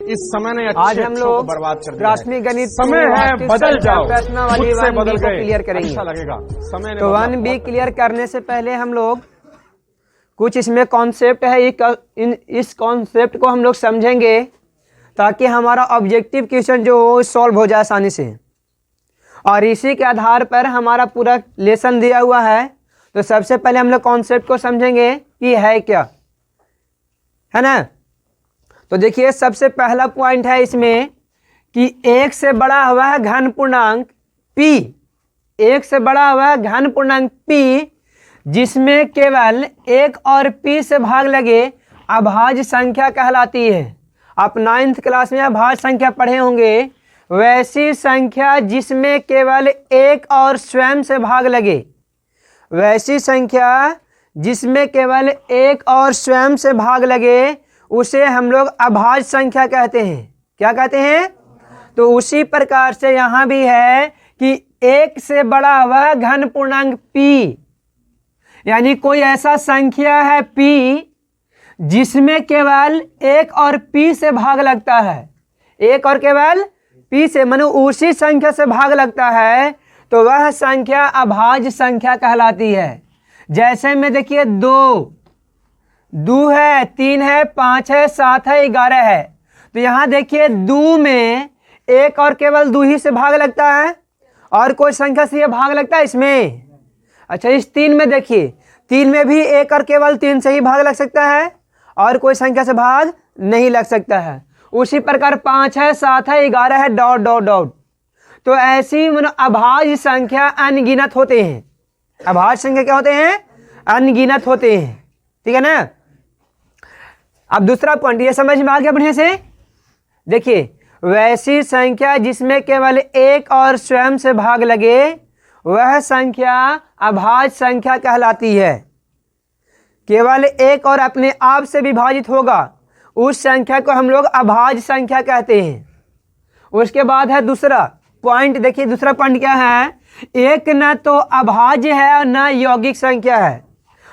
इस समय ने आज हम लोग बर्बाद कर दिया। प्राथमिक गणित समय है बदल जाओ, प्रश्नावली खुद से 1B बदल को गए, क्लियर करेंगे। अच्छा लगेगा। समय ने तो बदला, 1B बहुत क्लियर करने से पहले हम लोग कुछ इसमें कॉन्सेप्ट है, इस कॉन्सेप्ट को हम लोग समझेंगे ताकि हमारा ऑब्जेक्टिव क्वेश्चन जो हो सॉल्व हो जाए आसानी से। और इसी के आधार पर हमारा पूरा लेसन दिया हुआ है। तो सबसे पहले हम लोग कॉन्सेप्ट को समझेंगे कि है क्या, है ना। तो देखिए सबसे पहला पॉइंट है इसमें कि एक से बड़ा हुआ है घन पूर्णांक p, एक से बड़ा हुआ है घन पूर्णांक p जिसमें केवल एक और p से भाग लगे अभाज्य संख्या कहलाती है। आप 9th क्लास में अभाज्य संख्या पढ़े होंगे। वैसी संख्या जिसमें केवल एक और स्वयं से भाग लगे, वैसी संख्या जिसमें केवल एक और स्वयं से भाग लगे उसे हम लोग अभाज्य संख्या कहते हैं। क्या कहते हैं? तो उसी प्रकार से यहाँ भी है कि एक से बड़ा हुआ घन पूर्णांक p, यानी कोई ऐसा संख्या है p जिसमें केवल एक और p से भाग लगता है, एक और केवल p से मानो उसी संख्या से भाग लगता है, तो वह संख्या अभाज्य संख्या कहलाती है। जैसे में देखिए 2 है, 3 है, 5 है, 7 है, 11 है। तो यहाँ देखिए 2 में एक और केवल 2 ही से भाग लगता है और कोई संख्या से ये भाग लगता है इसमें। अच्छा इस 3 में देखिए 3 में भी एक और केवल 3 से ही भाग लग सकता है और कोई संख्या से भाग नहीं लग सकता है। उसी प्रकार 5 है, 7 है, 11 है, डॉट डॉट डॉट। तो ऐसी अभाज्य संख्या अनगिनत होते हैं। अभाज्य संख्या क्या होते हैं? अनगिनत होते हैं। ठीक है ना। अब दूसरा पॉइंट ये समझ में आ गया बढ़िया से। देखिए वैसी संख्या जिसमें केवल एक और स्वयं से भाग लगे वह संख्या अभाज्य संख्या कहलाती है। केवल एक और अपने आप से विभाजित होगा उस संख्या को हम लोग अभाज्य संख्या कहते हैं। उसके बाद है दूसरा पॉइंट। देखिए दूसरा पॉइंट क्या है? एक न तो अभाज्य है और न यौगिक संख्या है।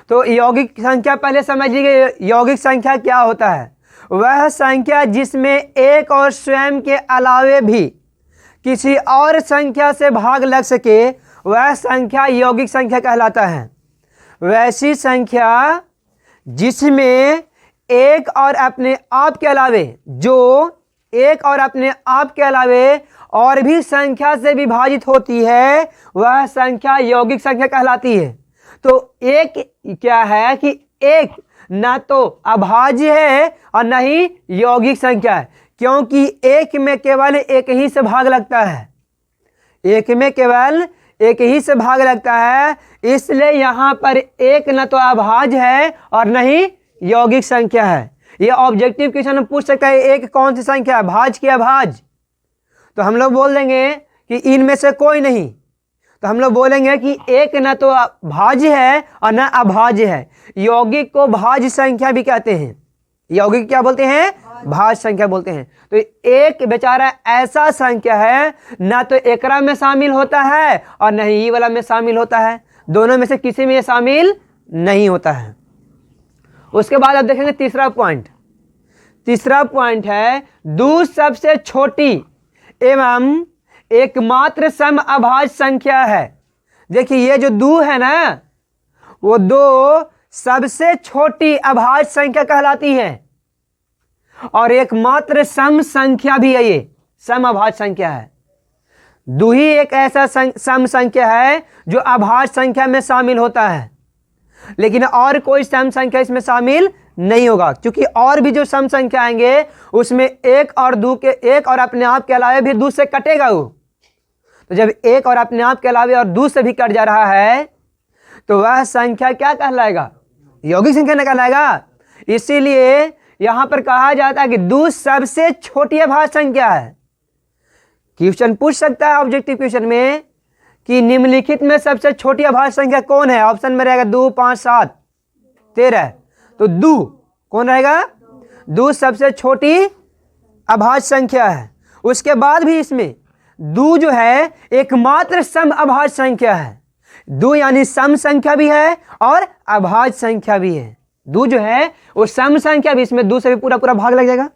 तो यौगिक संख्या पहले समझिए, यौगिक संख्या क्या होता है? वह संख्या जिसमें एक और स्वयं के अलावे भी किसी और संख्या से भाग लग सके वह संख्या यौगिक संख्या कहलाता है। वैसी संख्या जिसमें एक और अपने आप के अलावे, जो एक और अपने आप के अलावे और भी संख्या से विभाजित होती है वह संख्या यौगिक संख्या कहलाती है। तो एक क्या है कि एक ना तो अभाज्य है और न ही यौगिक संख्या है, क्योंकि एक में केवल एक ही से भाग लगता है, एक में केवल एक ही से भाग लगता है। इसलिए यहाँ पर एक न तो अभाज्य है और न ही यौगिक संख्या है। ये ऑब्जेक्टिव क्वेश्चन में पूछ सकता है एक कौन सी संख्या है, भाज्य की अभाज्य। तो हम लोग बोल देंगे कि इनमें से कोई नहीं। तो हम लोग बोलेंगे कि एक न तो भाज्य है और न अभाज्य है। यौगिक को भाज्य संख्या भी कहते हैं। यौगिक क्या बोलते हैं? भाज्य संख्या बोलते हैं। तो एक बेचारा ऐसा संख्या है ना तो एकरा में शामिल होता है और न ही ये वाला में शामिल होता है, दोनों में से किसी में ये शामिल नहीं होता है। उसके बाद आप देखेंगे तीसरा पॉइंट। तीसरा पॉइंट है दो सबसे छोटी एवं एकमात्र सम अभाज्य संख्या है। देखिए ये जो दो है ना, वो दो सबसे छोटी अभाज्य संख्या कहलाती है और एकमात्र सम संख्या भी है। ये सम अभाज्य संख्या है। दो ही एक ऐसा सम संख्या है जो अभाज्य संख्या में शामिल होता है, लेकिन और कोई सम संख्या इसमें शामिल नहीं होगा, क्योंकि और भी जो सम संख्या आएंगे उसमें एक और दो के, एक और अपने आप के अलावे भी दो से कटेगा वो। तो जब एक और अपने आप के अलावे और दो से भी कट जा रहा है तो वह संख्या क्या कहलाएगा? यौगिक संख्या न कहलाएगा। इसीलिए यहां पर कहा जाता है कि दो सबसे छोटी अभाज्य संख्या है। क्वेश्चन पूछ सकता है ऑब्जेक्टिव क्वेश्चन में कि निम्नलिखित में सबसे छोटी अभाज्य संख्या कौन है? ऑप्शन में रहेगा 2, 5, 7, 13। तो दो कौन रहेगा? दो सबसे छोटी अभाज्य संख्या है। उसके बाद भी इसमें दो जो है एकमात्र सम अभाज्य संख्या है। दो यानी सम संख्या भी है और अभाज्य संख्या भी है। दो जो है वो सम संख्या भी, इसमें दो से भी पूरा पूरा भाग लग जाएगा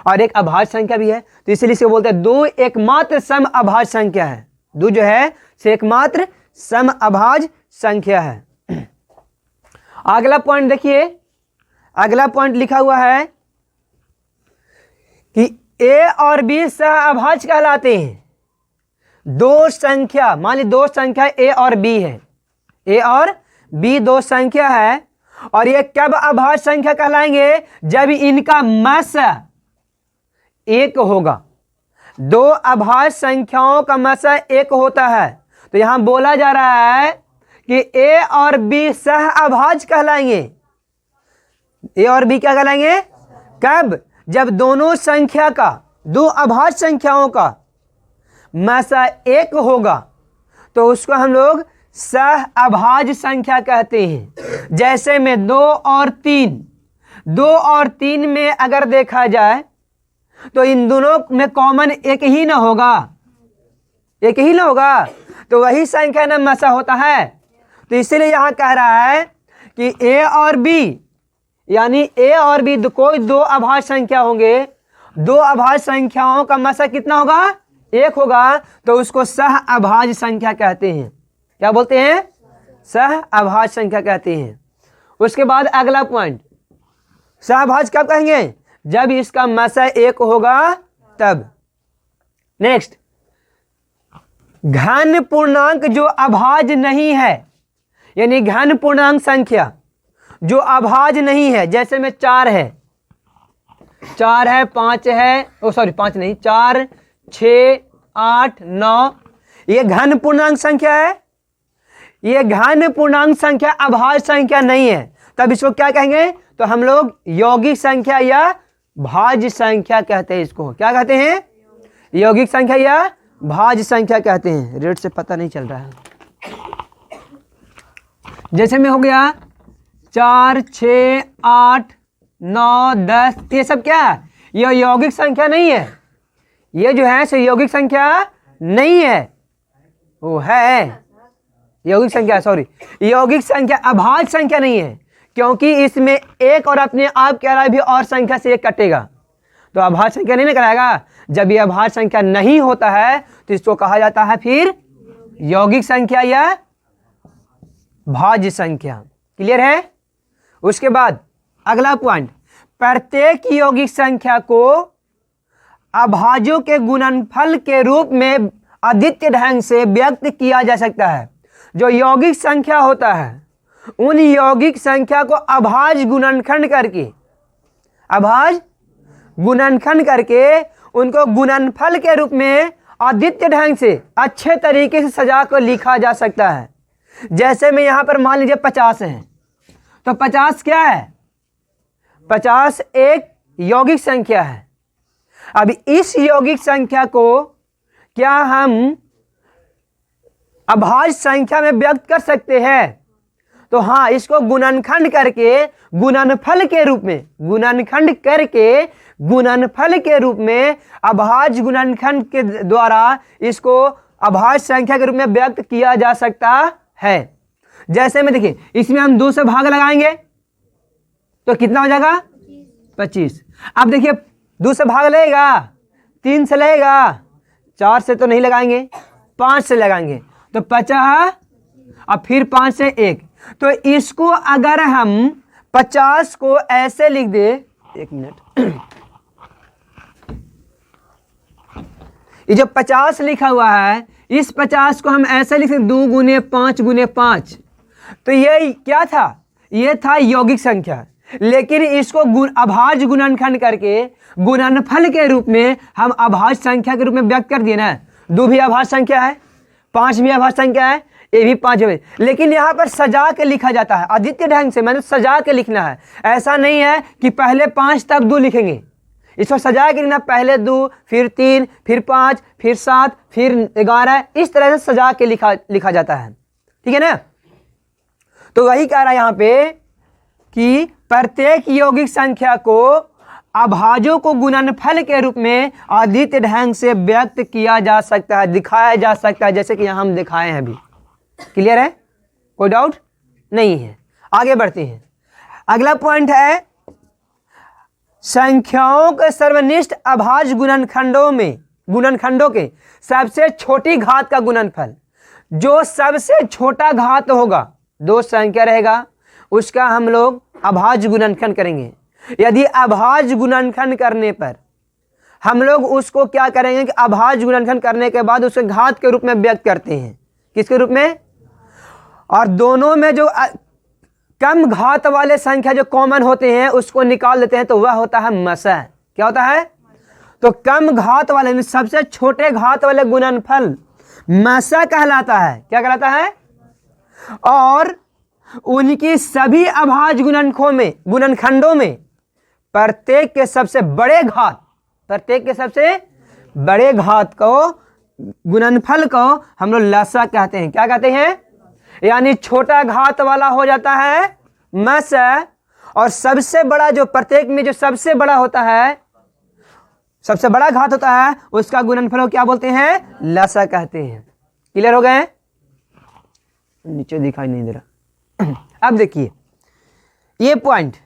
और एक अभाज्य संख्या भी है, तो इसलिए इसे बोलते हैं 2 एकमात्र सम अभाज्य संख्या है। 2 जो है से एकमात्र सम अभाज्य संख्या है। अगला पॉइंट देखिए, अगला पॉइंट लिखा हुआ है कि ए और बी सह अभाज्य कहलाते हैं। 2 संख्या, मान ली 2 संख्या ए और बी है, ए और बी 2 संख्या है, और ये कब अभाज्य संख्या कहलाएंगे? जब इनका मस 1 होगा। 2 अभाज्य संख्याओं का मस 1 होता है, तो यहां बोला जा रहा है कि ए और बी सह अभाज्य कहलाएंगे। ए और बी क्या कहलाएंगे? कब? जब दोनों संख्या का, 2 अभाज्य संख्याओं का मस 1 होगा, तो उसको हम लोग सह अभाज्य संख्या कहते हैं। जैसे में 2 और 3, 2 और 3 में अगर देखा जाए तो इन दोनों में कॉमन एक ही ना होगा, एक ही ना होगा, तो वही संख्या ना मसा होता है। तो इसलिए यहां कह रहा है कि ए और बी, यानी ए और बी कोई 2 अभाज्य संख्या होंगे, 2 अभाज्य संख्याओं का मसा कितना होगा? 1 होगा, तो उसको सह अभाज्य संख्या कहते हैं। क्या बोलते हैं? सह अभाज्य संख्या कहते हैं। उसके बाद अगला पॉइंट, सहअभाज्य कब कहेंगे? जब इसका मसा 1 होगा तब। नेक्स्ट, घन पूर्णांक जो अभाज्य नहीं है, यानी घन पूर्णांक संख्या जो अभाज्य नहीं है, जैसे में 4 है, 4 है, 5 है, 5 नहीं, 4, 6, 8, 9, ये घन पूर्णांक संख्या है। ये घन पूर्णांक संख्या अभाज्य संख्या नहीं है, तब इसको क्या कहेंगे? तो हम लोग यौगिक संख्या या भाज्य संख्या कहते हैं। इसको क्या कहते हैं? यौगिक संख्या या भाज्य संख्या कहते हैं। रेट से पता नहीं चल रहा है। जैसे में हो गया 4, 6, 8, 9, 10, ये सब क्या है? ये यौगिक संख्या नहीं है। ये जो है सो यौगिक संख्या नहीं है, वो है यौगिक संख्या, सॉरी, यौगिक संख्या अभाज्य संख्या नहीं है, क्योंकि इसमें एक और अपने आप के अलावा भी और संख्या से 1 कटेगा, तो अभाज्य संख्या नहीं ना कराएगा। जब ये अभाज्य संख्या नहीं होता है तो इसको कहा जाता है फिर यौगिक संख्या या भाज्य संख्या। क्लियर है? उसके बाद अगला पॉइंट, प्रत्येक यौगिक संख्या को अभाज्यों के गुणनफल के रूप में अद्वितीय ढंग से व्यक्त किया जा सकता है। जो यौगिक संख्या होता है, उन यौगिक संख्या को अभाज्य गुणनखंड करके, अभाज्य गुणनखंड करके उनको गुणनफल के रूप में अद्वितीय ढंग से अच्छे तरीके से सजा कर लिखा जा सकता है। जैसे में यहां पर मान लीजिए 50 है, तो 50 क्या है? 50 एक यौगिक संख्या है। अब इस यौगिक संख्या को क्या हम अभाज्य संख्या में व्यक्त कर सकते हैं? तो हाँ, इसको गुणनखंड करके गुणनफल के रूप में, गुणनखंड करके गुणनफल के रूप में अभाज्य गुणनखंड के द्वारा इसको अभाज्य संख्या के रूप में व्यक्त किया जा सकता है। जैसे में देखिए, इसमें हम 2 से भाग लगाएंगे तो कितना हो जाएगा? 25। अब देखिए 2 से भाग लगेगा, 3 से लगेगा, 4 से तो नहीं लगाएंगे, 5 से लगाएंगे, तो 50, अब फिर 5 से 1। तो इसको अगर हम 50 को ऐसे लिख दे, 1 मिनट, ये जो 50 लिखा हुआ है, इस 50 को हम ऐसे लिख सकते 2 गुने 5 गुने 5, तो ये क्या था? ये था यौगिक संख्या। लेकिन इसको अभाज्य गुणनखंड करके गुणनफल के रूप में हम अभाज्य संख्या के रूप में व्यक्त कर दिए ना। 2 भी अभाज्य संख्या है, 5 भी अभाज्य संख्या है, ये भी 5 है। लेकिन यहाँ पर सजा के लिखा जाता है, अद्वितीय ढंग से, मैंने सजा के लिखना है। ऐसा नहीं है कि पहले 5 तब 2 लिखेंगे, इसको सजा के लिखना, पहले 2 फिर 3 फिर 5 फिर 7 फिर 11, इस तरह से सजा के लिखा जाता है। ठीक है ना? तो वही कह रहा है यहाँ पे कि प्रत्येक यौगिक संख्या को अभाज्यों को गुणनफल के रूप में अद्वितीय ढंग से व्यक्त किया जा सकता है, दिखाया जा सकता है, जैसे कि यहाँ हम दिखाए हैं अभी। क्लियर है? कोई डाउट नहीं है? आगे बढ़ते हैं। अगला पॉइंट है संख्याओं के सर्वनिष्ठ अभाज्य गुणनखंडों के सबसे छोटी घात का गुणनफल, जो सबसे छोटा घात होगा, दो संख्या रहेगा, उसका हम लोग अभाज्य गुणनखंड करेंगे। यदि अभाज्य गुणनखंड करने पर हम लोग उसको क्या करेंगे कि अभाज्य गुणनखंड करने के बाद उसे घात के रूप में व्यक्त करते हैं। किसके रूप में? और दोनों में जो कम घात वाले संख्या जो कॉमन होते हैं उसको निकाल लेते हैं, तो वह होता है मसा। क्या होता है? तो कम घात वाले, सबसे छोटे घात वाले गुणनफल मसा कहलाता है। क्या कहलाता है? और उनकी सभी अभाज्य गुणनखंडों में प्रत्येक के सबसे बड़े घात को गुणनफल को हम लोग लसा कहते हैं। क्या कहते हैं? यानी छोटा घात वाला हो जाता है मसा, और सबसे बड़ा जो प्रत्येक में जो सबसे बड़ा होता है, सबसे बड़ा घात होता है, उसका गुणनफल को क्या बोलते हैं? लसा कहते हैं। क्लियर हो गए? नीचे दिखाई नहीं दे रहा। अब देखिए ये पॉइंट,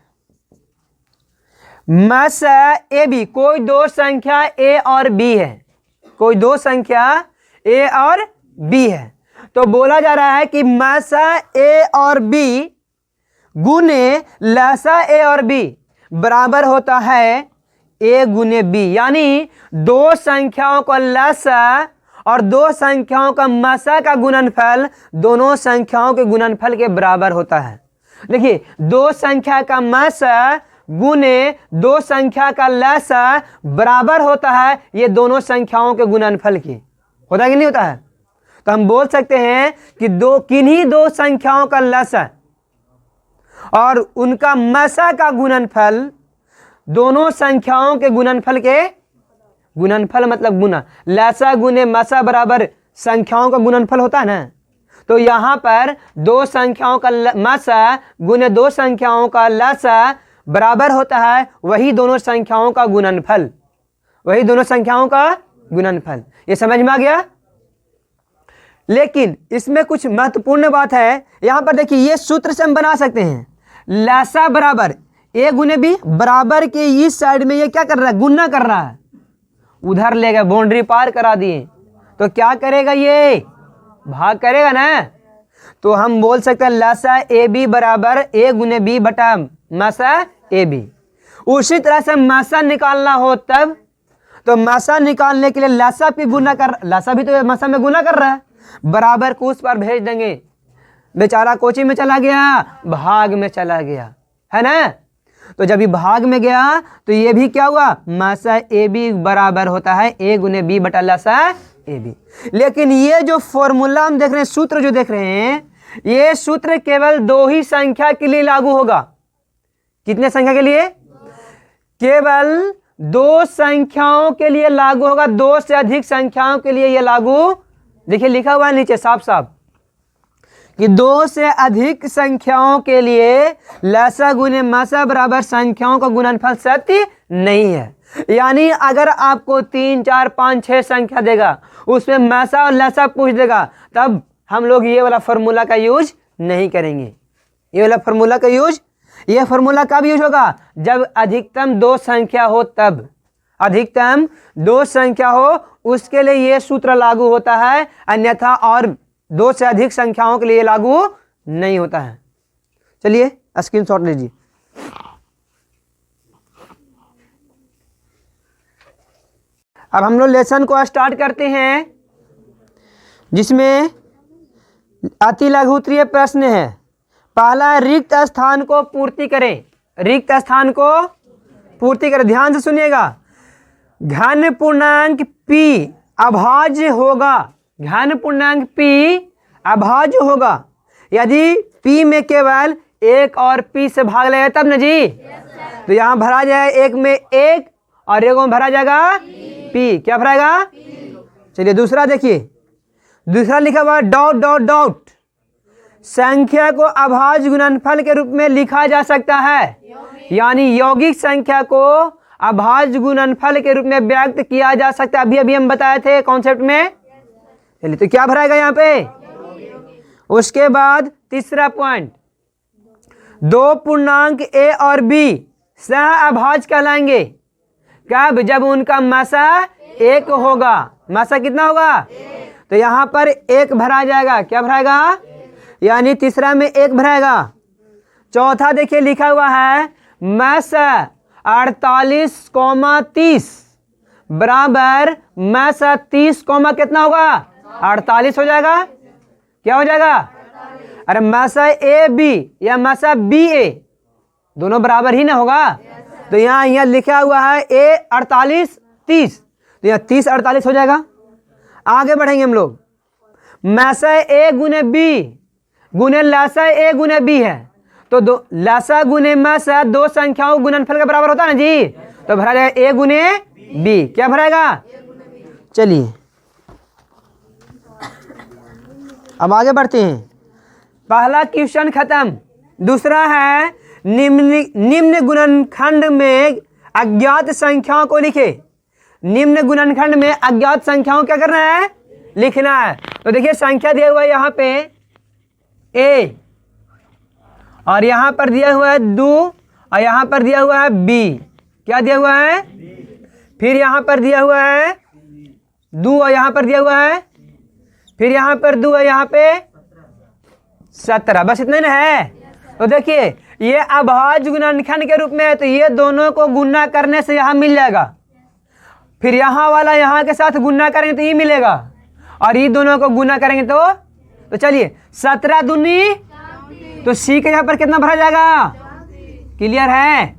मसा ए बी, कोई दो संख्या ए और बी है, कोई दो संख्या ए और बी है, तो बोला जा रहा है कि मसा ए और बी गुने लसा ए और बी बराबर होता है ए गुने बी। यानी दो संख्याओं का लसा और दो संख्याओं का मसा का गुणनफल दोनों संख्याओं के गुणनफल के बराबर होता है। देखिए, दो संख्या का मसा गुने दो संख्या का लसा बराबर होता है ये दोनों संख्याओं के गुणनफल के। होता है कि नहीं होता है? तो हम बोल सकते हैं कि किन्हीं दो संख्याओं का लसा और उनका मसा का गुणनफल दोनों संख्याओं के गुणनफल के, गुणनफल मतलब गुना, लसा गुने मसा बराबर संख्याओं का गुणनफल होता है ना। तो यहां पर दो संख्याओं का मसा गुने दो संख्याओं का लसा बराबर होता है वही दोनों संख्याओं का गुणनफल, वही दोनों संख्याओं का गुणनफल। ये समझ में आ गया? लेकिन इसमें कुछ महत्वपूर्ण बात है। यहां पर देखिए, ये सूत्र से हम बना सकते हैं, लसा बराबर ए गुने बी, बराबर के इस साइड में ये क्या कर रहा है? गुना कर रहा है। उधर ले गए, बाउंड्री पार करा दिए, तो क्या करेगा? ये भाग करेगा ना। तो हम बोल सकते हैं लसा ए बी बराबर ए गुने बी बटा मसा ए बी। उसी तरह से मसा निकालना हो तब, तो मसा निकालने के लिए लसा भी गुना कर, लसा भी तो मसा में गुना कर रहा है, बराबर को उस पर भेज देंगे। बेचारा कोचिंग में चला गया, भाग में चला गया, है ना। तो जब ये भाग में गया तो ये भी क्या हुआ? मसा ए बी बराबर होता है ए गुने बी बटा लसा ए बी। लेकिन ये जो फॉर्मूला हम देख रहे हैं, सूत्र जो देख रहे हैं, ये सूत्र केवल दो ही संख्या के लिए लागू होगा। कितने संख्या के लिए? केवल दो संख्याओं के लिए लागू होगा। दो से अधिक संख्याओं के लिए यह लागू, देखिए लिखा हुआ है नीचे साफ साफ कि दो से अधिक संख्याओं के लिए लसा गुने मसा बराबर संख्याओं का गुणनफल सत्य नहीं है। यानी अगर आपको 3, 4, 5, 6 संख्या देगा, उसमें मसा और लसा पूछ देगा, तब हम लोग ये वाला फॉर्मूला का यूज नहीं करेंगे। ये वाला फॉर्मूला का यूज, ये फॉर्मूला कब यूज होगा? जब अधिकतम दो संख्या हो तब, अधिकतम दो संख्या हो उसके लिए ये सूत्र लागू होता है, अन्यथा और दो से अधिक संख्याओं के लिए लागू नहीं होता है। चलिए स्क्रीनशॉट लीजिए। अब हम लोग लेसन को स्टार्ट करते हैं, जिसमें अति लघुत्तरीय प्रश्न है। पहला, रिक्त स्थान को पूर्ति करें। रिक्त स्थान को पूर्ति करें, ध्यान से सुनिएगा। घन पूर्णांक p अभाज्य होगा, घन पूर्णांक p अभाज्य होगा यदि p में केवल एक और p से भाग लेगा तब ना जी। तो यहाँ भरा जाए, एक में एक और एक में भरा जाएगा p। क्या भराएगा? चलिए दूसरा देखिए, दूसरा लिखा हुआ डॉट डॉट डॉट। संख्या को अभाज्य गुणनफल के रूप में लिखा जा सकता है, यानी यौगिक संख्या को अभाज्य गुणनफल के रूप में व्यक्त किया जा सकता है। अभी अभी हम बताए थे कॉन्सेप्ट में। चलिए तो क्या भराएगा यहाँ पे? उसके बाद तीसरा पॉइंट, दो पूर्णांक a और b सह अभाज्य कहलाएंगे। कब? जब उनका मासा 1 होगा। मासा कितना होगा? तो यहाँ पर 1 भरा जाएगा। क्या भराएगा? यानी तीसरा में 1 भराएगा। चौथा देखिए लिखा हुआ है मासा 48,30 बराबर मासा 30, कितना होगा? 48 हो जाएगा। क्या हो जाएगा? अरे मासा ए बी या मासा बी ए दोनों बराबर ही ना होगा। तो यहाँ लिखा हुआ है ए 48 30, तो यहाँ 30 48 हो जाएगा। आगे बढ़ेंगे हम लोग। मासा ए गुने बी गुने लासा ए गुने बी है, तो दो लासा गुने मासा 2 संख्याओं गुणनफल के बराबर होता है ना जी। तो भरा जाएगा ए गुने बी। क्या भराएगा? चलिए अब आगे बढ़ते हैं। पहला क्वेश्चन खत्म। दूसरा है निम्न गुणनखंड में अज्ञात संख्याओं को लिखे। निम्न गुणनखंड में अज्ञात संख्याओं क्या करना है? लिखना है। तो देखिए संख्या दिया हुआ है यहाँ पे ए, और यहाँ पर दिया हुआ है 2, और यहाँ पर दिया हुआ है बी। क्या दिया हुआ है? फिर यहाँ पर दिया हुआ है 2, और यहाँ पर दिया हुआ है, फिर यहाँ पर 2 है, यहाँ पे 17। बस इतना ही ना है। तो देखिए ये अभाज्य गुणनखंड के रूप में है, तो ये दोनों को गुणा करने से यहाँ मिल जाएगा। फिर यहाँ वाला यहाँ के साथ गुणा करेंगे तो ये मिलेगा, और ये दोनों को गुणा करेंगे तो चलिए 17 दूनी, तो सी के यहाँ पर कितना भरा जाएगा? क्लियर है?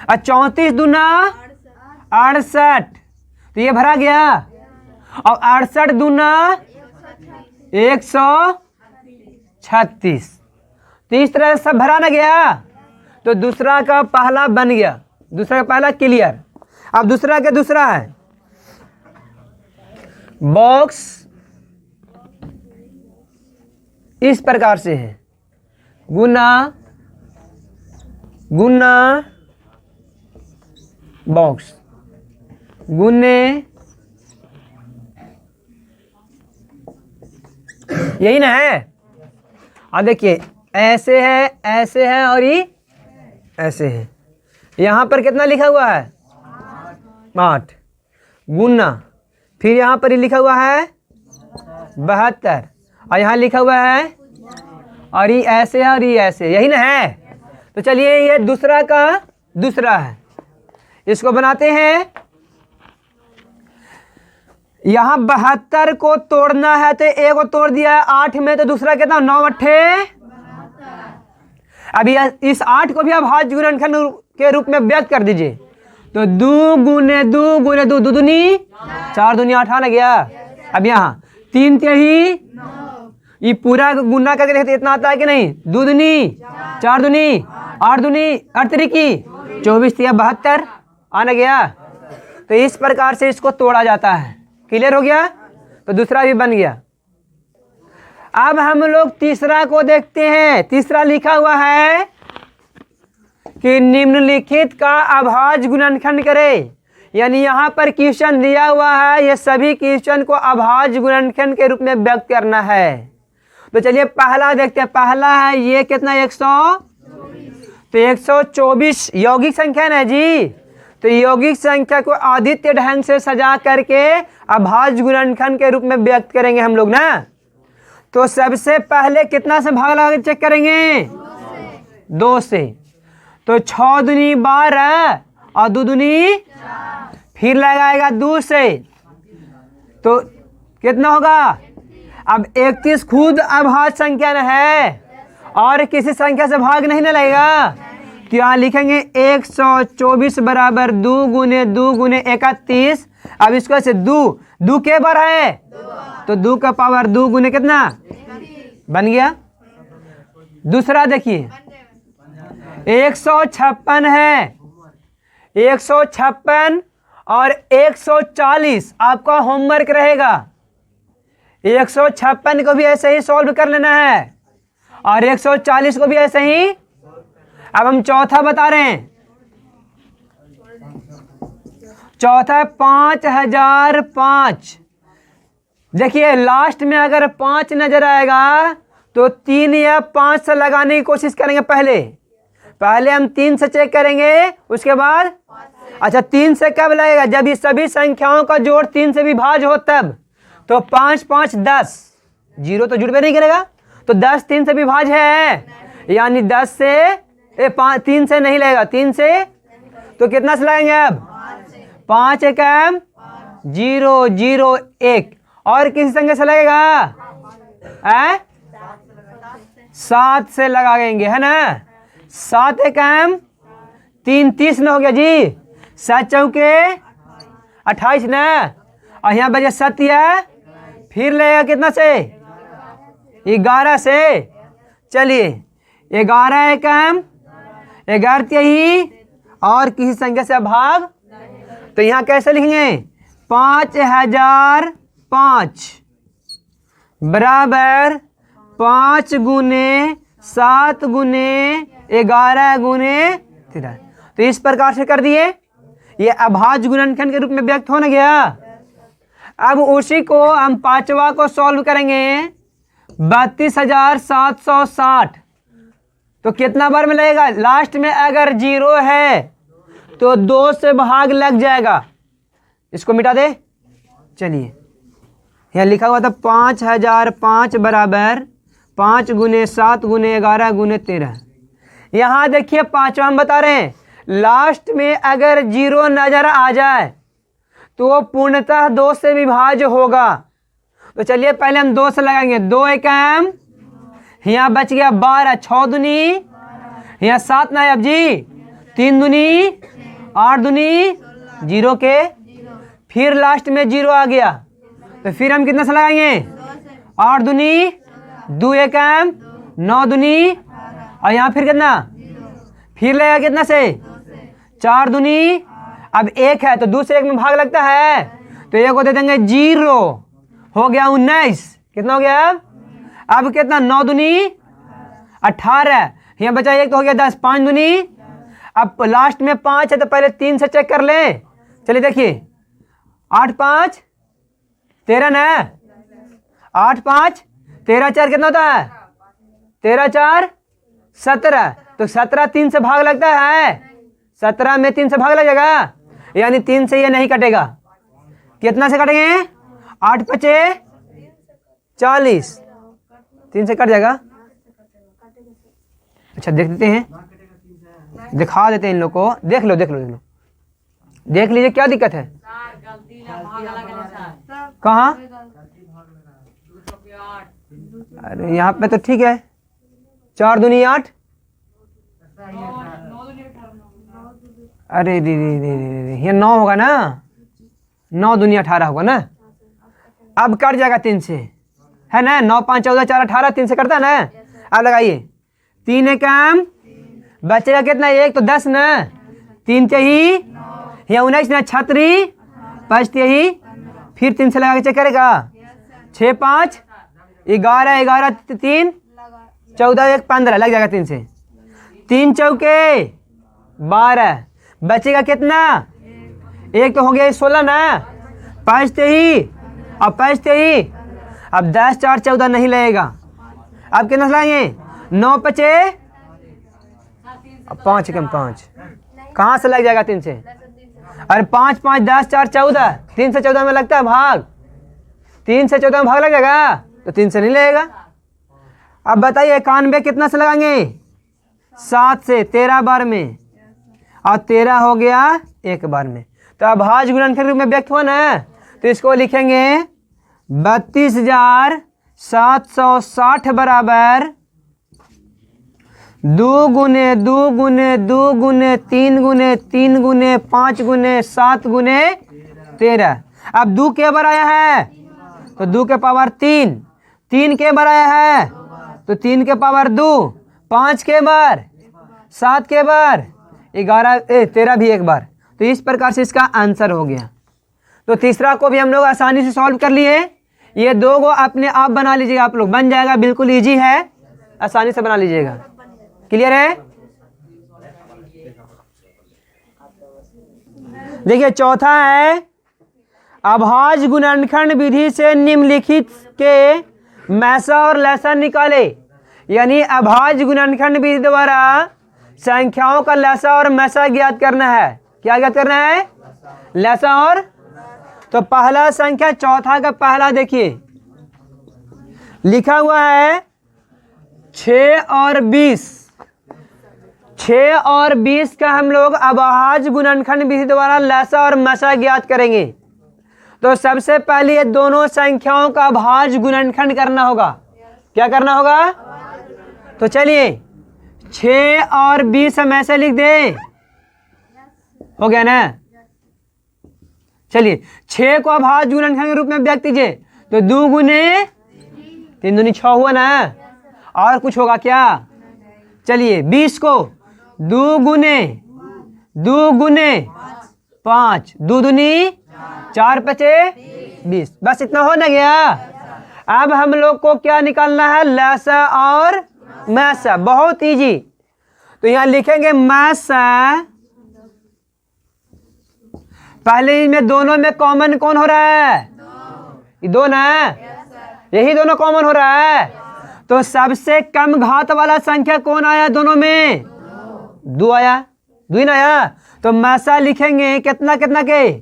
और 34 दूना 68, तो ये भरा गया। और 68 दूना 136, तो इस तरह सब भरा ना गया। तो दूसरा का पहला बन गया, दूसरा का पहला क्लियर। अब दूसरा का दूसरा है बॉक्स इस प्रकार से है, गुना गुना बॉक्स गुने, यही ना है। अब देखिए ऐसे है और ये ऐसे है। यहाँ पर कितना लिखा हुआ है? 8 गुना, फिर यहाँ पर ही लिखा हुआ है 72, और यहाँ लिखा हुआ है, और ये ऐसे है और ये ऐसे, यही ना है। तो चलिए ये दूसरा का दूसरा है, इसको बनाते हैं। यहाँ 72 को तोड़ना है, तो एक को तोड़ दिया है 8 में, तो दूसरा कितना? 9 अट्ठे। अभी इस 8 को भी आप अभाज्य गुणनखंड के रूप में व्यक्त कर दीजिए। तो 2 गुने 2 गुने 2, 2 दूनी 4 दूनी 8 आ गया। अब यहाँ 3 ही ये पूरा गुना करके देखते इतना आता है कि नहीं? 2 दूनी 4 दूनी 8 दूनी 8 की 24 या 72 आना गया। तो इस प्रकार से इसको तोड़ा जाता है। क्लियर हो गया? तो दूसरा भी बन गया। अब हम लोग तीसरा को देखते हैं। तीसरा लिखा हुआ है कि निम्नलिखित का अभाज्य गुणनखंड करे। यानी यहाँ पर क्वेश्चन दिया हुआ है, ये सभी क्वेश्चन को अभाज्य गुणनखंड के रूप में व्यक्त करना है। तो चलिए पहला देखते हैं। पहला है ये कितना? 100, तो 124 यौगिक संख्या ना जी। तो यौगिक संख्या को आदित्य ढंग से सजा करके अभाज्य गुणनखंड के रूप में व्यक्त करेंगे हम लोग ना। तो सबसे पहले कितना से भाग लगा के चेक करेंगे? 2 से। तो 6 दूनी 12 और 2 दूनी, फिर लगाएगा 2 से, तो कितना होगा? अब 31 खुद अभाज्य संख्या न है और किसी संख्या से भाग नहीं ना लगेगा। तो यहाँ लिखेंगे 124 बराबर 2 गुने 2 गुने 31। अब इसको ऐसे 2 के बार है, तो 2 का पावर 2 गुने कितना बन गया। दूसरा देखिए 156 है, 156 और 140 आपका होमवर्क रहेगा। 156 को भी ऐसे ही सॉल्व कर लेना है और 140 को भी ऐसे ही। अब हम चौथा बता रहे हैं। चौथा 5005। देखिए लास्ट में अगर 5 नजर आएगा तो 3 या 5 से लगाने की कोशिश करेंगे। पहले पहले हम 3 से चेक करेंगे, उसके बाद अच्छा 3 से कब लगेगा? जब इस सभी संख्याओं का जोड़ 3 से विभाज्य हो तब। तो 5 5 10, जीरो तो जुड़बे नहीं करेगा, तो 10 3 से विभाज्य है, यानी 10 से 3 से नहीं लगेगा, 3 से तो कितना से लगाएंगे अब? 5 एकम 0 0 1। और किसी संख्या से लगेगा? 7 से लगाएंगे, है ना। 7 एकम 3 30 न हो गया जी, 7 चौके 28 ना, और यहाँ बजे 7 फिर लगेगा कितना से? 11 से। चलिए 11 एकम 11 ही और किसी संख्या से भाग, तो यहाँ कैसे लिखेंगे? 5005 बराबर 5 गुने 7 गुने 11 गुने 13। तो इस प्रकार से कर दिए, ये अभाज्य गुणनखंड के रूप में व्यक्त हो न गया। अब उसी को हम पांचवा को सॉल्व करेंगे, 32,760। तो कितना बार में लगेगा? लास्ट में अगर 0 है तो 2 से भाग लग जाएगा, इसको मिटा दे। चलिए यहाँ लिखा हुआ था 5005 बराबर 5 गुने 7 गुने 11 गुने 13। यहाँ देखिए पांचवा हम बता रहे हैं, लास्ट में अगर 0 नजर आ जाए तो वो पूर्णतः 2 से विभाज्य होगा। तो चलिए पहले हम 2 से लगाएंगे, 2 एकम, यहाँ बच गया 12, 6 दुनी, यहाँ 7 ना अब जी, 3 दुनी 8 दुनी 0 के, फिर लास्ट में 0 आ गया, तो फिर हम कितना से लगाएंगे? 8 दुनी 2 एकम 9 दुनी, और यहाँ फिर कितना? फिर लगेगा कितना से? 4 दुनी, अब 1 है तो 2 से 1 में भाग लगता है, तो 1 को दे देंगे 0, हो गया 19। कितना हो गया अब कितना? 9 दुनी 18, यहाँ बचा 1 तो हो गया 10, 5 दुनी, अब लास्ट में 5 है तो पहले 3 से चेक कर ले। चलिए देखिए 8 5 13 ना, 8 5 13 4 कितना होता है? 13 4 17, तो 17 3 से भाग लगता है, 17 में 3 से भाग लगेगा, यानी 3 से ये नहीं कटेगा। कितना से कटेंगे? 8 5 40, 3 से कट जाएगा। अच्छा देख देते हैं, दिखा देते हैं इन लोग को, देख लो देख लीजिए क्या दिक्कत है। कहाँ? अरे यहाँ पे तो ठीक है, 4 दूनी 8, अरे ये 9 होगा ना, 9 दूनी 18 होगा ना। अब कट जाएगा 3 से, है ना, 9 5 14 4 18, 3 से कटता ना। अब लगाइए 3 एकम बचेगा कितना? 1 तो 10 ना, 3 ही या 19 ना, 36 5 ही, फिर 3 से लगा के चेक करेगा, 6 5 11 11 3 14 1 15 लग जाएगा 3 से। 3 चौके 12, बचेगा कितना? 1 तो हो गया 16 ना, 5 ही और 5 ही, अब 10 4 14 नहीं लगेगा। अब कितना लगाएंगे? 9 5 5 कम 5, कहाँ से लग जाएगा 3 से? अरे 5 5 10 4 14, 3 से 14 में लगता है भाग, 3 से 14 में भाग लग जाएगा, तो 3 से नहीं लगेगा। अब बताइए 91 कितना से लगाएंगे? 7 से 13 बार में, और 13 हो गया 1 बार में। तो अभाज्य गुणनखंड के रूप में व्यक्त हुआ ना, तो इसको लिखेंगे 32,760 बराबर 2 गुने 2 गुने 2 गुने 3 गुने 3 गुने 5 गुने 7 गुने 13। अब 2 के बार आया है तो 2 के पावर 3, 3 के बार आया है तो 3 के पावर 2, 5 के बार 7 के बार 11 13 भी 1 बार। तो इस प्रकार से इसका आंसर हो गया। तो तीसरा को भी हम लोग आसानी से सॉल्व कर लिए। ये 2 को अपने आप बना लीजिएगा, आप लोग बन जाएगा, बिल्कुल इजी है, आसानी से बना लीजिएगा। क्लियर है? देखिए चौथा है, अभाज्य गुणनखंड विधि से निम्नलिखित के मैसा और लसा निकाले। यानी अभाज्य गुणनखंड विधि द्वारा संख्याओं का लसा और मसा ज्ञात करना है। क्या ज्ञात करना है? लसा और। तो पहला संख्या चौथा का पहला देखिए लिखा हुआ है 6 और 20। 6 और 20 का हम लोग अभाज्य गुणनखंड विधि द्वारा लसा और मसा ज्ञात करेंगे। तो सबसे पहले ये दोनों संख्याओं का अभाज्य गुणनखंड करना होगा। क्या करना होगा? तो चलिए 6 और 20 हम ऐसे लिख दे, हो गया ना। चलिए 6 को अभाज्य गुणनखंड के रूप में व्यक्त कीजिए। तो 2 गुने 3 दूनी 6 हुआ ना। और कुछ होगा क्या? चलिए 20 को 2 गुने 5, 2 दूनी 4 पचे 20। बस इतना हो ना गया। अब हम लोग को क्या निकालना है? लसा और मसा। बहुत इजी। तो यहां लिखेंगे मसा। पहले इनमें दोनों में कॉमन कौन हो रहा है? ये दो ना, यही दोनों कॉमन हो रहा है। तो सबसे कम घात वाला संख्या कौन आया दोनों में? 2 आया। 2 ही ना आया। तो मसा लिखेंगे कितना कितना के?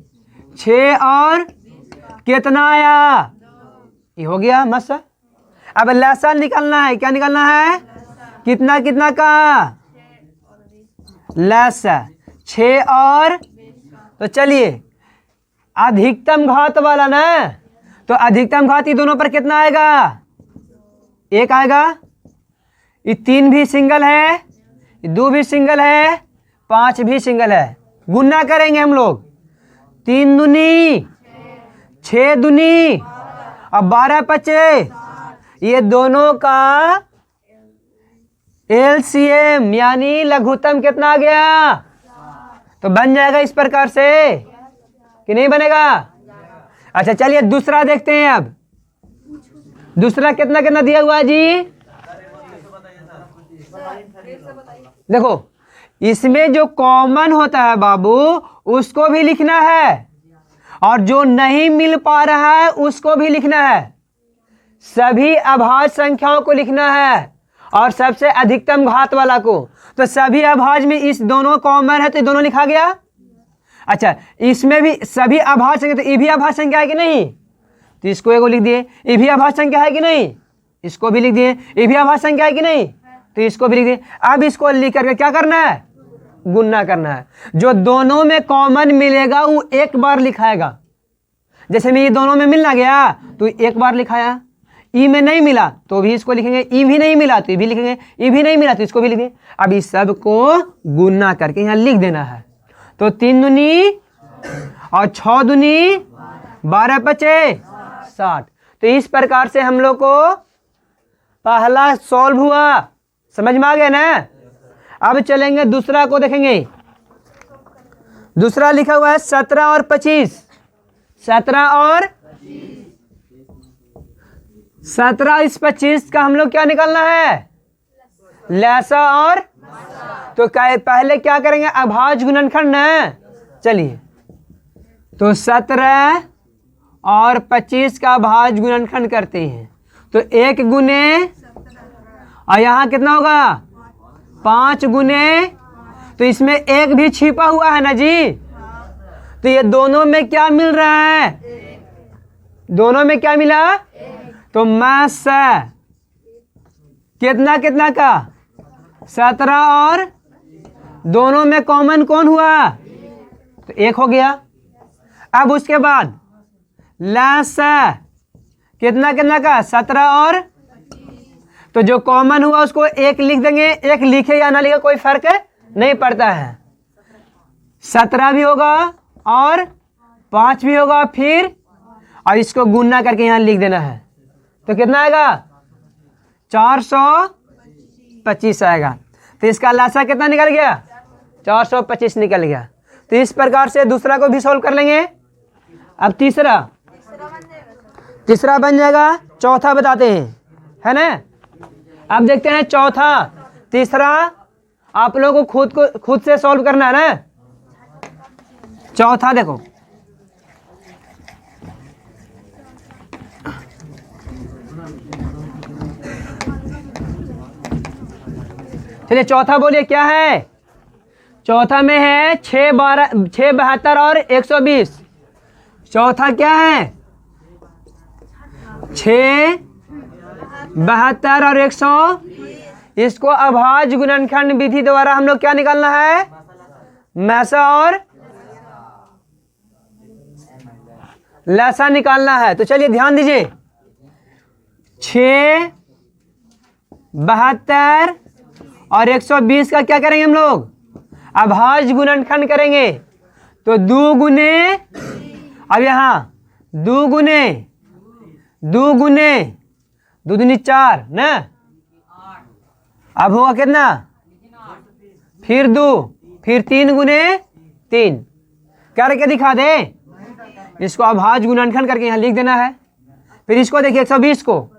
6 और कितना आया? ये हो गया मसा। अब लसा निकालना है। क्या निकालना है? कितना कितना का? लसा 6 और। तो चलिए अधिकतम घात वाला ना। तो अधिकतम घात ये दोनों पर कितना आएगा? 1 आएगा। ये 3 भी सिंगल है, ये 2 भी सिंगल है, 5 भी सिंगल है। गुना करेंगे हम लोग। 3 दूनी 6 दूनी और 12 पचे। ये दोनों का एलसीएम यानी लघुत्तम कितना आ गया? तो बन जाएगा इस प्रकार से कि नहीं बनेगा? अच्छा चलिए दूसरा देखते हैं। अब दूसरा कितना कितना दिया हुआ है जी? देखो इसमें जो कॉमन होता है बाबू उसको भी लिखना है और जो नहीं मिल पा रहा है उसको भी लिखना है। सभी अभाज्य संख्याओं को लिखना है और सबसे अधिकतम घात वाला को। तो सभी अभाज्य में इस दोनों कॉमन है तो दोनों लिखा गया। अच्छा इसमें भी सभी अभाज्य संख्या, तो ये भी अभाज्य संख्या है कि नहीं? तो इसको एगो लिख दिए। ये भी अभाज्य संख्या है कि नहीं? इसको भी लिख दिए। ये भी अभाज्य संख्या है कि नहीं? तो इसको भी लिख दिए। अब इसको लिख करके क्या करना है? गुणा करना है। जो दोनों में कॉमन मिलेगा वो एक बार लिखाएगा। जैसे में ये दोनों में मिलना गया तो एक बार लिखाया। ई में नहीं मिला तो भी इसको लिखेंगे। ई भी नहीं मिला तो ये भी लिखेंगे। ई भी नहीं मिला तो इसको भी लिखेंगे। अब इस सब को गुणा करके यहाँ लिख देना है। तो 3 दूनी और 6 दूनी 12 पचे 60। तो इस प्रकार से हम लोग को पहला सॉल्व हुआ। समझ में आ गया ना? अब चलेंगे दूसरा को देखेंगे। दूसरा लिखा हुआ है 17 और 25। 17 और 17 इस 25 का हम लोग क्या निकालना है? लसा और। तो पहले क्या करेंगे? अभाज्य गुणनखंड ना। चलिए तो 17 और 25 का अभाज्य गुणनखंड करते हैं। तो 1 गुने और यहाँ कितना होगा? 5 गुने। तो इसमें 1 भी छिपा हुआ है ना जी। तो ये दोनों में क्या मिल रहा है? दोनों में क्या मिला? तो मसा कितना कितना का? 17 और दोनों में कॉमन कौन हुआ? तो 1 हो गया। अब उसके बाद लसा कितना कितना का? 17 और। तो जो कॉमन हुआ उसको 1 लिख देंगे। 1 लिखे या ना लिखे कोई फर्क नहीं पड़ता है। 17 भी होगा और 5 भी होगा फिर, और इसको गुणा करके यहाँ लिख देना है। तो कितना आएगा? 425 आएगा। तो इसका लसा कितना निकल गया? 425 निकल गया। तो इस प्रकार से दूसरा को भी सोल्व कर लेंगे। अब तीसरा बन जाएगा। चौथा बताते हैं, है ना? अब देखते हैं चौथा। तीसरा आप लोगों को खुद से सॉल्व करना है ना। चौथा देखो, चलिए चौथा बोलिए क्या है। चौथा में है 672 और 120। चौथा क्या है 672 और 100। इसको अभाज्य गुणनखंड विधि द्वारा हम लोग क्या निकालना है, मैसा और लसा निकालना है। तो चलिए ध्यान दीजिए, 672 और 120 का क्या करेंगे हम लोग, अभाज्य गुणनखंड करेंगे। तो 2 गुने, अब यहाँ 2 गुने 2 दूनी 4 ना, अब होगा कितना, फिर 2, फिर 3 गुने 3 करके दिखा दे। इसको अभाज्य गुणनखंड करके यहाँ लिख देना है। फिर इसको देखिए 120 को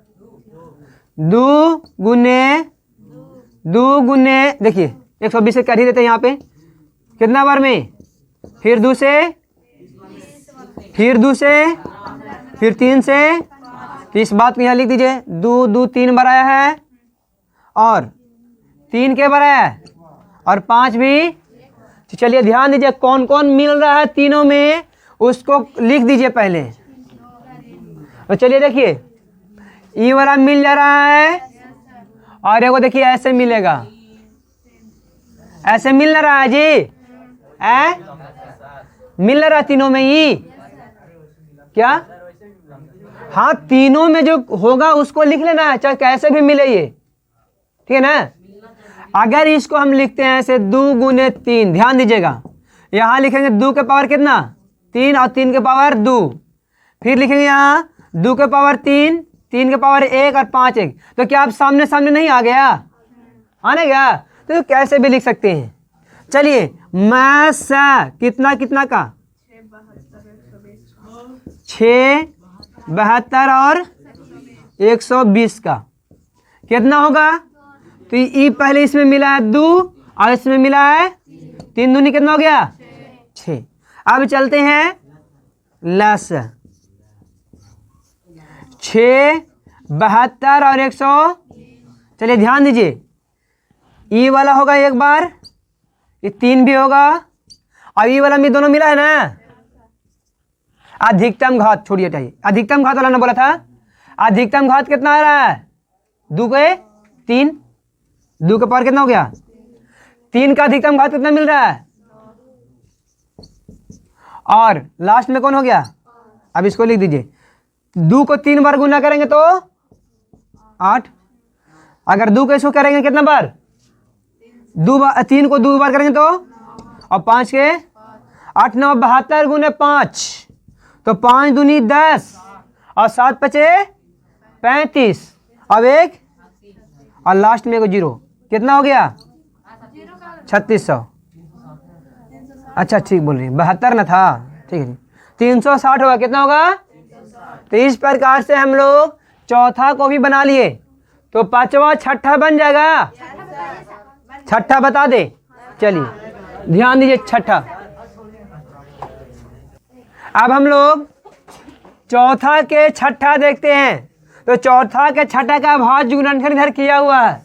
2 गुने देखिए 120 से कर ही देते हैं यहाँ पे, कितना बार में, फिर 2 से, फिर 2 से, फिर 3 से। तो इस बात को यहाँ लिख दीजिए, 2 3 बार आया है और 3 के बार आया है और 5 भी। तो चलिए ध्यान दीजिए कौन कौन मिल रहा है तीनों में, उसको लिख दीजिए पहले। तो चलिए देखिए, ई वाला मिल जा रहा है और एगो देखिए ऐसे मिलेगा, ऐसे मिल रहा है जी, मिल रहा है तीनों में ई क्या, हाँ तीनों में जो होगा उसको लिख लेना है, चाहे कैसे भी मिले ये, ठीक है ना। अगर इसको हम लिखते हैं ऐसे 2 गुने 3, ध्यान दीजिएगा, यहाँ लिखेंगे 2 के पावर कितना 3 और 3 के पावर 2, फिर लिखेंगे यहाँ 2 के पावर 3, 3 के पावर 1 और 5 1। तो क्या आप सामने सामने नहीं आ गया, आने गया, तो कैसे भी लिख सकते हैं। चलिए मैसा कितना कितना का, 672 और 120 का कितना होगा। तो ये पहले इसमें मिला है 2 और इसमें मिला है 3 दूनी कितना हो गया 6। अब चलते हैं लस, 672 और 100। चलिए ध्यान दीजिए, ई वाला होगा एक बार, ये 3 भी होगा और ई वाला में दोनों मिला है ना। अधिकतम घात छोड़िए, चाहिए अधिकतम घात वाला ना बोला था, अधिकतम घात कितना आ रहा है 2 के 3, 2 के पावर कितना हो गया 3 का अधिकतम घात कितना मिल रहा है, और लास्ट में कौन हो गया। अब इसको लिख दीजिए, 2 को 3 बार गुना करेंगे तो 8, अगर 2 को इसको करेंगे कितना बार 3 को 2 बार करेंगे तो, और 5 के 8 9 72 गुने 5, तो 5 दूनी 10 और 7 पचे 35, अब 1 और लास्ट में 0, कितना हो गया 3600। अच्छा ठीक बोल रही, 72 ना था, ठीक है 360 होगा, कितना होगा। तो इस प्रकार से हम लोग चौथा को भी बना लिए। तो पांचवा छठा बन जाएगा, छठा बता दे। चलिए ध्यान दीजिए, छठा। अब हम लोग चौथा के छठा देखते हैं। तो चौथा के छठा का अभाज्य गुणनखंड इधर किया हुआ है,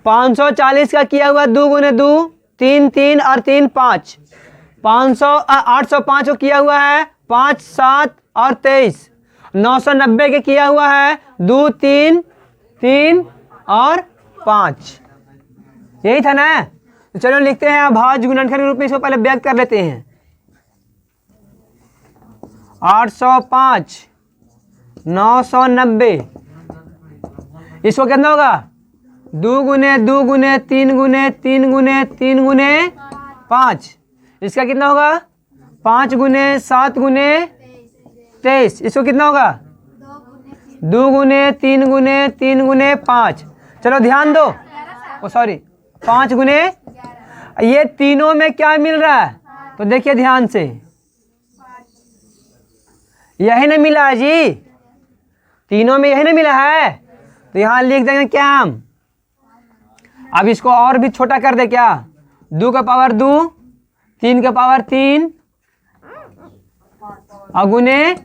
540 का किया हुआ, 2 गुने 2 3 3 और 3 5, 805 को किया हुआ है, 5 7 और 23, 990 के किया हुआ है, 2 3 3 और 5, यही था ना। तो चलो लिखते हैं अभाज्य गुणनखंड के रूप में, इसको पहले व्यक्त कर लेते हैं। 805 990, इसको कितना होगा 2 गुने 2 गुने 3 गुने 3 गुने 3 गुने 5, इसका कितना होगा 5 गुने 7 गुने 23, इसको कितना होगा 2 गुने 3 गुने 3 गुने 5। चलो ध्यान दो, ओ सॉरी 5 गुने, ये तीनों में क्या मिल रहा है, तो देखिए ध्यान से, यही ना मिला है जी, तीनों में यही ना मिला है। तो यहाँ लिख देंगे क्या हम, अब इसको और भी छोटा कर दे क्या, 2 का पावर 2, 3 का पावर 3 और गुने,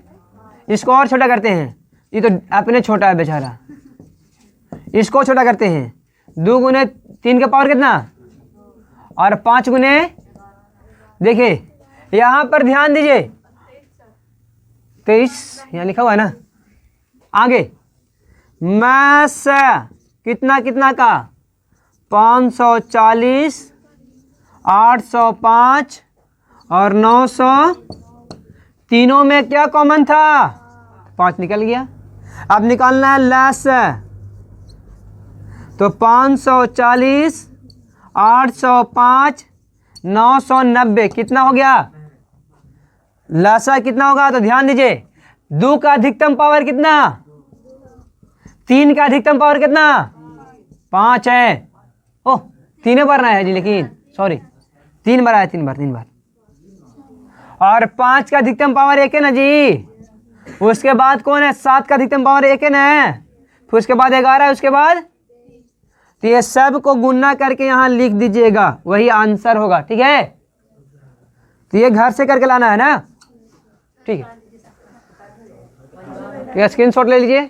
इसको और छोटा करते हैं, ये तो अपने छोटा है बेचारा, इसको छोटा करते हैं, 2 गुने 3 का पावर कितना, और 5 गुने, देखिए यहाँ पर ध्यान दीजिए 23 यहाँ लिखा हुआ है ना। आगे मैस कितना कितना का 540, 805 और 900, तीनों में क्या कॉमन था, 5 निकल गया। अब निकालना है लेस, तो 540, 805, 990 कितना हो गया, लासा कितना होगा। तो ध्यान दीजिए 2 का अधिकतम पावर कितना, 3 का अधिकतम पावर कितना, 5 है। ओह 3 बार ना है जी, लेकिन सॉरी 3 बार आया, 3 बार। और 5 का अधिकतम पावर 1 है ना जी। उसके बाद कौन है, 7 का अधिकतम पावर 1 है ना, फिर उसके बाद 11 है, उसके बाद, तो ये सब को गुणा करके यहाँ लिख दीजिएगा, वही आंसर होगा। ठीक है, तो ये घर से करके लाना है ना। ठीक है, स्क्रीनशॉट ले लीजिए।